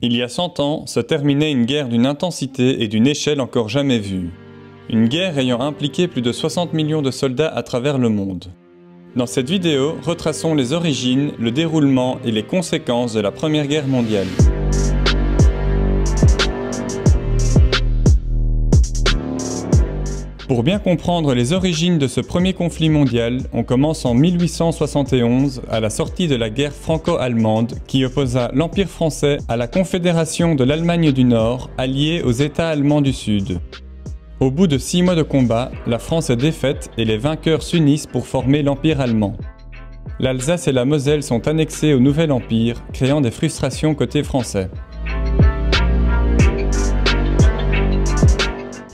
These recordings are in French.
Il y a 100 ans, se terminait une guerre d'une intensité et d'une échelle encore jamais vue. Une guerre ayant impliqué plus de 60 millions de soldats à travers le monde. Dans cette vidéo, retraçons les origines, le déroulement et les conséquences de la Première Guerre mondiale. Pour bien comprendre les origines de ce premier conflit mondial, on commence en 1871 à la sortie de la guerre franco-allemande qui opposa l'Empire français à la Confédération de l'Allemagne du Nord, alliée aux États allemands du Sud. Au bout de 6 mois de combat, la France est défaite et les vainqueurs s'unissent pour former l'Empire allemand. L'Alsace et la Moselle sont annexées au nouvel empire, créant des frustrations côté français.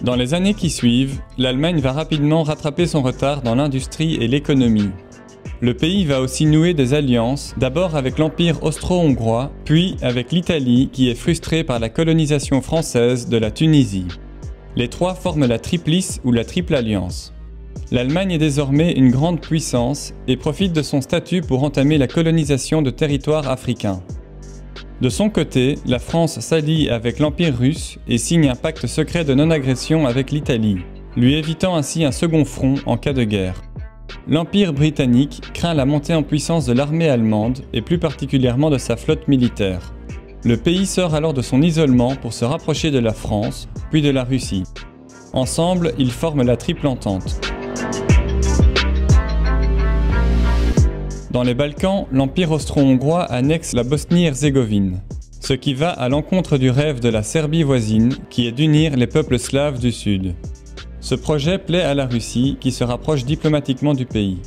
Dans les années qui suivent, l'Allemagne va rapidement rattraper son retard dans l'industrie et l'économie. Le pays va aussi nouer des alliances, d'abord avec l'Empire austro-hongrois, puis avec l'Italie qui est frustrée par la colonisation française de la Tunisie. Les trois forment la Triplice ou la Triple Alliance. L'Allemagne est désormais une grande puissance et profite de son statut pour entamer la colonisation de territoires africains. De son côté, la France s'allie avec l'Empire russe et signe un pacte secret de non-agression avec l'Italie, lui évitant ainsi un second front en cas de guerre. L'Empire britannique craint la montée en puissance de l'armée allemande et plus particulièrement de sa flotte militaire. Le pays sort alors de son isolement pour se rapprocher de la France, puis de la Russie. Ensemble, ils forment la Triple Entente. Dans les Balkans, l'Empire austro-hongrois annexe la Bosnie-Herzégovine, ce qui va à l'encontre du rêve de la Serbie voisine, qui est d'unir les peuples slaves du Sud. Ce projet plaît à la Russie, qui se rapproche diplomatiquement du pays.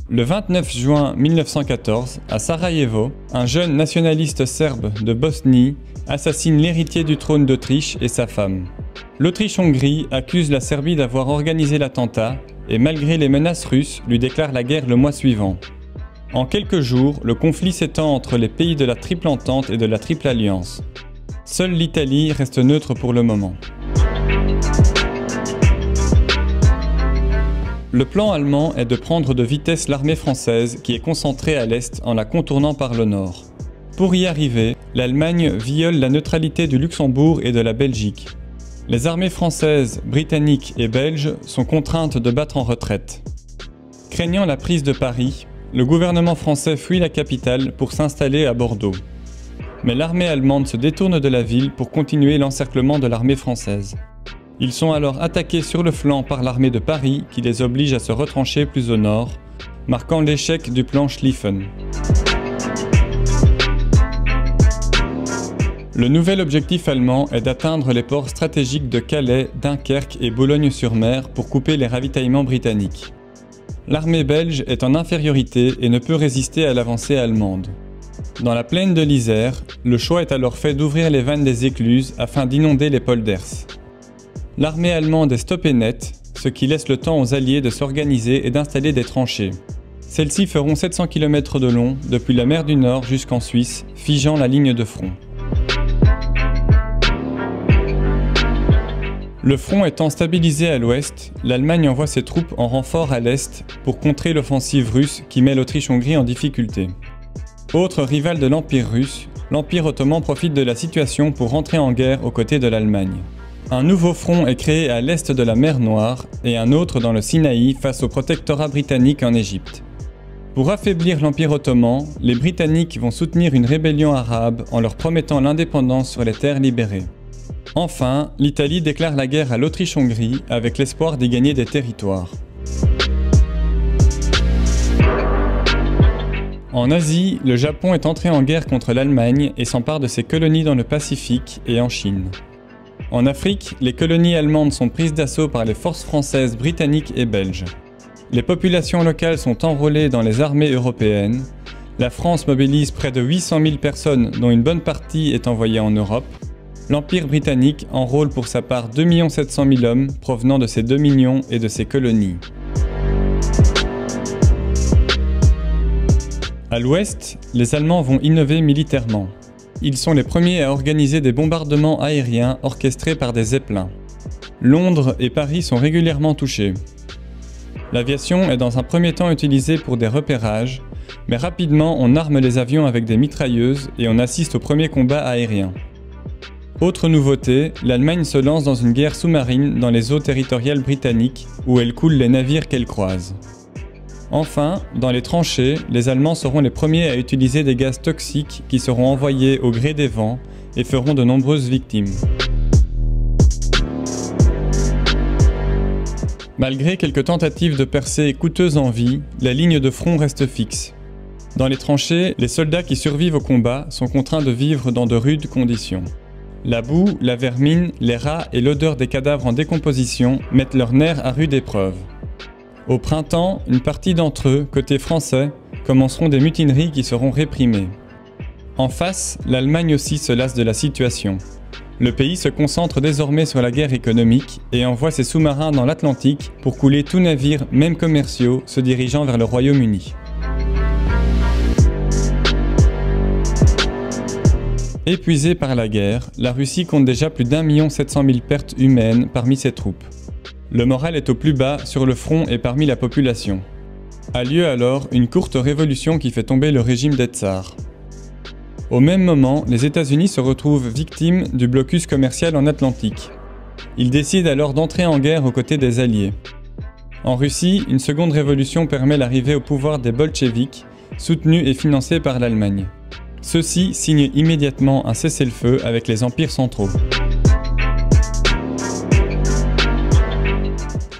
Le 29 juin 1914, à Sarajevo, un jeune nationaliste serbe de Bosnie assassine l'héritier du trône d'Autriche et sa femme. L'Autriche-Hongrie accuse la Serbie d'avoir organisé l'attentat et malgré les menaces russes, lui déclare la guerre le mois suivant. En quelques jours, le conflit s'étend entre les pays de la Triple Entente et de la Triple Alliance. Seule l'Italie reste neutre pour le moment. Le plan allemand est de prendre de vitesse l'armée française qui est concentrée à l'est en la contournant par le nord. Pour y arriver, l'Allemagne viole la neutralité du Luxembourg et de la Belgique. Les armées françaises, britanniques et belges sont contraintes de battre en retraite. Craignant la prise de Paris, le gouvernement français fuit la capitale pour s'installer à Bordeaux. Mais l'armée allemande se détourne de la ville pour continuer l'encerclement de l'armée française. Ils sont alors attaqués sur le flanc par l'armée de Paris qui les oblige à se retrancher plus au nord, marquant l'échec du plan Schlieffen. Le nouvel objectif allemand est d'atteindre les ports stratégiques de Calais, Dunkerque et Boulogne-sur-Mer pour couper les ravitaillements britanniques. L'armée belge est en infériorité et ne peut résister à l'avancée allemande. Dans la plaine de l'Isère, le choix est alors fait d'ouvrir les vannes des écluses afin d'inonder les polders. L'armée allemande est stoppée net, ce qui laisse le temps aux Alliés de s'organiser et d'installer des tranchées. Celles-ci feront 700 km de long, depuis la mer du Nord jusqu'en Suisse, figeant la ligne de front. Le front étant stabilisé à l'ouest, l'Allemagne envoie ses troupes en renfort à l'est pour contrer l'offensive russe qui met l'Autriche-Hongrie en difficulté. Autre rival de l'Empire russe, l'Empire ottoman profite de la situation pour rentrer en guerre aux côtés de l'Allemagne. Un nouveau front est créé à l'est de la mer Noire et un autre dans le Sinaï face au protectorat britannique en Égypte. Pour affaiblir l'Empire ottoman, les Britanniques vont soutenir une rébellion arabe en leur promettant l'indépendance sur les terres libérées. Enfin, l'Italie déclare la guerre à l'Autriche-Hongrie avec l'espoir d'y gagner des territoires. En Asie, le Japon est entré en guerre contre l'Allemagne et s'empare de ses colonies dans le Pacifique et en Chine. En Afrique, les colonies allemandes sont prises d'assaut par les forces françaises, britanniques et belges. Les populations locales sont enrôlées dans les armées européennes. La France mobilise près de 800 000 personnes dont une bonne partie est envoyée en Europe. L'Empire britannique enrôle pour sa part 2 700 000 hommes provenant de ses dominions et de ses colonies. À l'ouest, les Allemands vont innover militairement. Ils sont les premiers à organiser des bombardements aériens orchestrés par des zeppelins. Londres et Paris sont régulièrement touchés. L'aviation est dans un premier temps utilisée pour des repérages, mais rapidement on arme les avions avec des mitrailleuses et on assiste aux premiers combats aériens. Autre nouveauté, l'Allemagne se lance dans une guerre sous-marine dans les eaux territoriales britanniques où elle coule les navires qu'elle croise. Enfin, dans les tranchées, les Allemands seront les premiers à utiliser des gaz toxiques qui seront envoyés au gré des vents et feront de nombreuses victimes. Malgré quelques tentatives de percée coûteuses en vie, la ligne de front reste fixe. Dans les tranchées, les soldats qui survivent au combat sont contraints de vivre dans de rudes conditions. La boue, la vermine, les rats et l'odeur des cadavres en décomposition mettent leurs nerfs à rude épreuve. Au printemps, une partie d'entre eux, côté français, commenceront des mutineries qui seront réprimées. En face, l'Allemagne aussi se lasse de la situation. Le pays se concentre désormais sur la guerre économique et envoie ses sous-marins dans l'Atlantique pour couler tout navire, même commerciaux, se dirigeant vers le Royaume-Uni. Épuisée par la guerre, la Russie compte déjà plus d'1 700 000 pertes humaines parmi ses troupes. Le moral est au plus bas sur le front et parmi la population. A lieu alors une courte révolution qui fait tomber le régime des tsars. Au même moment, les États-Unis se retrouvent victimes du blocus commercial en Atlantique. Ils décident alors d'entrer en guerre aux côtés des Alliés. En Russie, une seconde révolution permet l'arrivée au pouvoir des bolcheviks, soutenus et financés par l'Allemagne. Ceux-ci signent immédiatement un cessez-le-feu avec les empires centraux.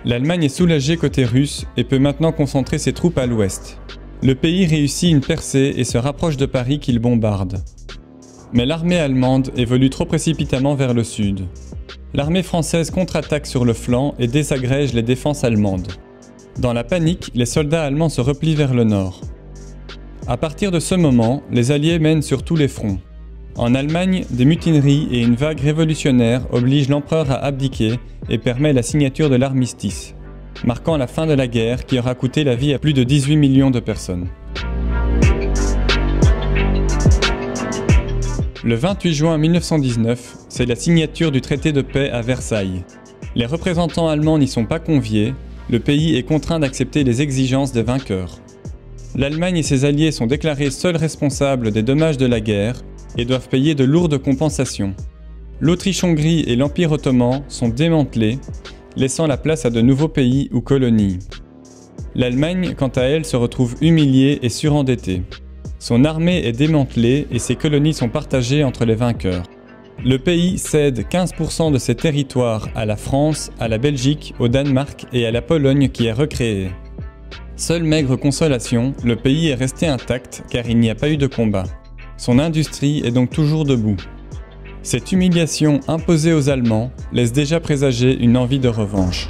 L'Allemagne est soulagée côté russe et peut maintenant concentrer ses troupes à l'ouest. Le pays réussit une percée et se rapproche de Paris qu'il bombarde. Mais l'armée allemande évolue trop précipitamment vers le sud. L'armée française contre-attaque sur le flanc et désagrège les défenses allemandes. Dans la panique, les soldats allemands se replient vers le nord. À partir de ce moment, les Alliés mènent sur tous les fronts. En Allemagne, des mutineries et une vague révolutionnaire obligent l'empereur à abdiquer et permet la signature de l'armistice, marquant la fin de la guerre qui aura coûté la vie à plus de 18 millions de personnes. Le 28 juin 1919, c'est la signature du traité de paix à Versailles. Les représentants allemands n'y sont pas conviés, le pays est contraint d'accepter les exigences des vainqueurs. L'Allemagne et ses alliés sont déclarés seuls responsables des dommages de la guerre et doivent payer de lourdes compensations. L'Autriche-Hongrie et l'Empire ottoman sont démantelés, laissant la place à de nouveaux pays ou colonies. L'Allemagne, quant à elle, se retrouve humiliée et surendettée. Son armée est démantelée et ses colonies sont partagées entre les vainqueurs. Le pays cède 15% de ses territoires à la France, à la Belgique, au Danemark et à la Pologne qui est recréée. Seule maigre consolation, le pays est resté intact car il n'y a pas eu de combat. Son industrie est donc toujours debout. Cette humiliation imposée aux Allemands laisse déjà présager une envie de revanche.